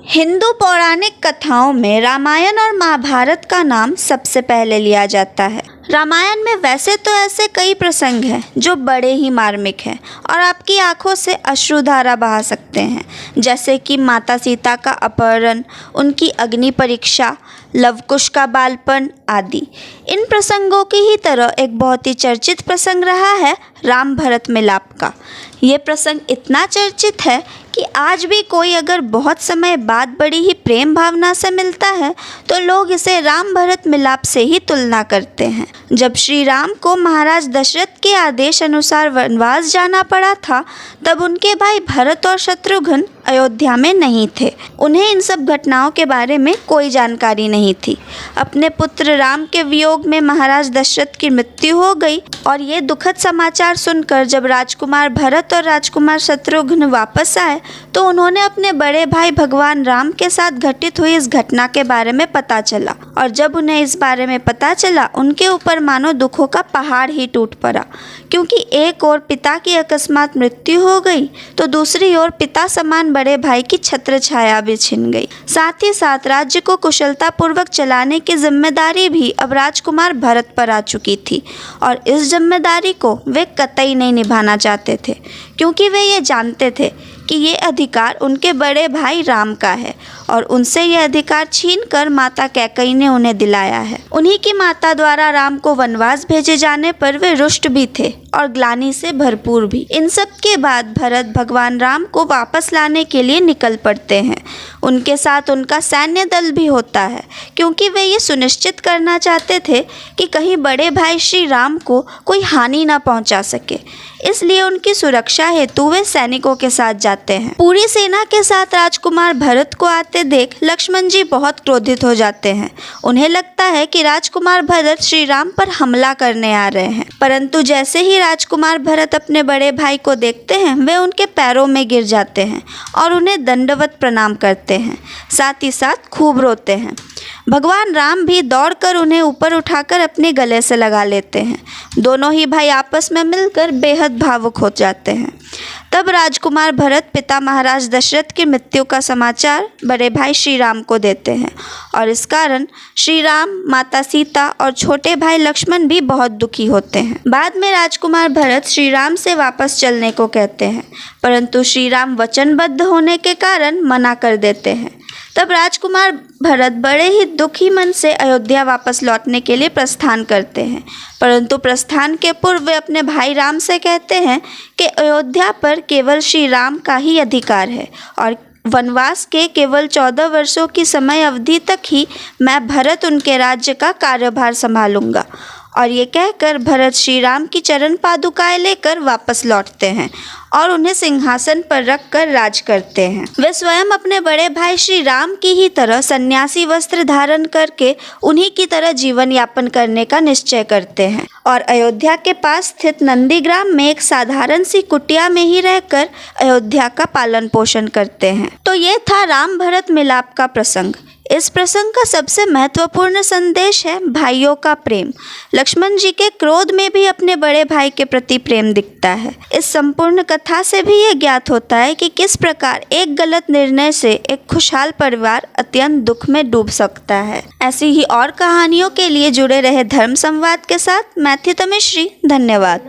हिंदू पौराणिक कथाओं में रामायण और महाभारत का नाम सबसे पहले लिया जाता है। रामायण में वैसे तो ऐसे कई प्रसंग हैं जो बड़े ही मार्मिक हैं और आपकी आंखों से अश्रुधारा बहा सकते हैं, जैसे कि माता सीता का अपहरण, उनकी अग्नि परीक्षा, लवकुश का बालपन आदि। इन प्रसंगों की ही तरह एक बहुत ही चर्चित प्रसंग रहा है राम भरत मिलाप का। ये प्रसंग इतना चर्चित है कि आज भी कोई अगर बहुत समय बाद बड़ी ही प्रेम भावना से मिलता है तो लोग इसे राम भरत मिलाप से ही तुलना करते हैं। जब श्री राम को महाराज दशरथ के आदेश अनुसार वनवास जाना पड़ा था, तब उनके भाई भरत और शत्रुघ्न अयोध्या में नहीं थे। उन्हें इन सब घटनाओं के बारे में कोई जानकारी नहीं थी। अपने पुत्र राम के वियोग में महाराज दशरथ की मृत्यु हो गई और ये दुखद समाचार सुनकर जब राजकुमार भरत और राजकुमार शत्रुघ्न वापस आए तो उन्होंने अपने बड़े भाई भगवान राम के साथ घटित हुई इस घटना के बारे में पता चला, और जब उन्हें इस बारे में पता चला उनके ऊपर मानो दुखों का पहाड़ ही टूट पड़ा, क्योंकि एक ओर पिता की अकस्मात मृत्यु हो गई तो दूसरी ओर पिता समान बड़े भाई की छत्र छाया भी छिन गई। साथ ही साथ राज्य को कुशलतापूर्वक चलाने की जिम्मेदारी भी अब राजकुमार भरत पर आ चुकी थी, और इस जिम्मेदारी को वे कतई नहीं निभाना चाहते थे, क्योंकि वे ये जानते थे कि ये अधिकार उनके बड़े भाई राम का है और उनसे यह अधिकार छीनकर माता कैकेयी ने उन्हें दिलाया है। उन्हीं की माता द्वारा राम को वनवास भेजे जाने पर वे रुष्ट भी थे और ग्लानि से भरपूर भी। इन सब के बाद भरत भगवान राम को वापस लाने के लिए निकल पड़ते हैं। उनके साथ उनका सैन्य दल भी होता है, क्योंकि वे ये सुनिश्चित करना चाहते थे कि कहीं बड़े भाई श्री राम को कोई हानि न पहुंचा सके। इसलिए उनकी सुरक्षा हेतु वे सैनिकों के साथ जाते हैं। पूरी सेना के साथ राजकुमार भरत को आते देख लक्ष्मण जी बहुत क्रोधित हो जाते हैं। उन्हें लगता है कि राजकुमार भरत श्री राम पर हमला करने आ रहे हैं, परंतु जैसे ही राजकुमार भरत अपने बड़े भाई को देखते हैं वे उनके पैरों में गिर जाते हैं और उन्हें दंडवत प्रणाम करते हैं, साथ ही साथ खूब रोते हैं। भगवान राम भी दौड़कर उन्हें ऊपर उठाकर अपने गले से लगा लेते हैं। दोनों ही भाई आपस में मिलकर बेहद भावुक हो जाते हैं। तब राजकुमार भरत पिता महाराज दशरथ की मृत्यु का समाचार बड़े भाई श्री राम को देते हैं, और इस कारण श्री राम, माता सीता और छोटे भाई लक्ष्मण भी बहुत दुखी होते हैं। बाद में राजकुमार भरत श्री राम से वापस चलने को कहते हैं, परंतु श्री राम वचनबद्ध होने के कारण मना कर देते हैं। तब राजकुमार भरत बड़े ही दुखी मन से अयोध्या वापस लौटने के लिए प्रस्थान करते हैं, परंतु प्रस्थान के पूर्व वे अपने भाई राम से कहते हैं कि अयोध्या पर केवल श्री राम का ही अधिकार है और वनवास के केवल 14 वर्षों की समय अवधि तक ही मैं भरत उनके राज्य का कार्यभार संभालूंगा। और ये कहकर भरत श्री राम की चरण पादुकाएं लेकर वापस लौटते हैं और उन्हें सिंहासन पर रखकर राज करते हैं। वे स्वयं अपने बड़े भाई श्री राम की ही तरह सन्यासी वस्त्र धारण करके उन्हीं की तरह जीवन यापन करने का निश्चय करते हैं और अयोध्या के पास स्थित नंदीग्राम में एक साधारण सी कुटिया में ही रहकर अयोध्या का पालन पोषण करते हैं। तो ये था राम भरत मिलाप का प्रसंग। इस प्रसंग का सबसे महत्वपूर्ण संदेश है भाइयों का प्रेम। लक्ष्मण जी के क्रोध में भी अपने बड़े भाई के प्रति प्रेम दिखता है। इस संपूर्ण कथा से भी ये ज्ञात होता है कि किस प्रकार एक गलत निर्णय से एक खुशहाल परिवार अत्यंत दुख में डूब सकता है। ऐसी ही और कहानियों के लिए जुड़े रहे धर्म संवाद के साथ। मैं थी तमिश्री। धन्यवाद।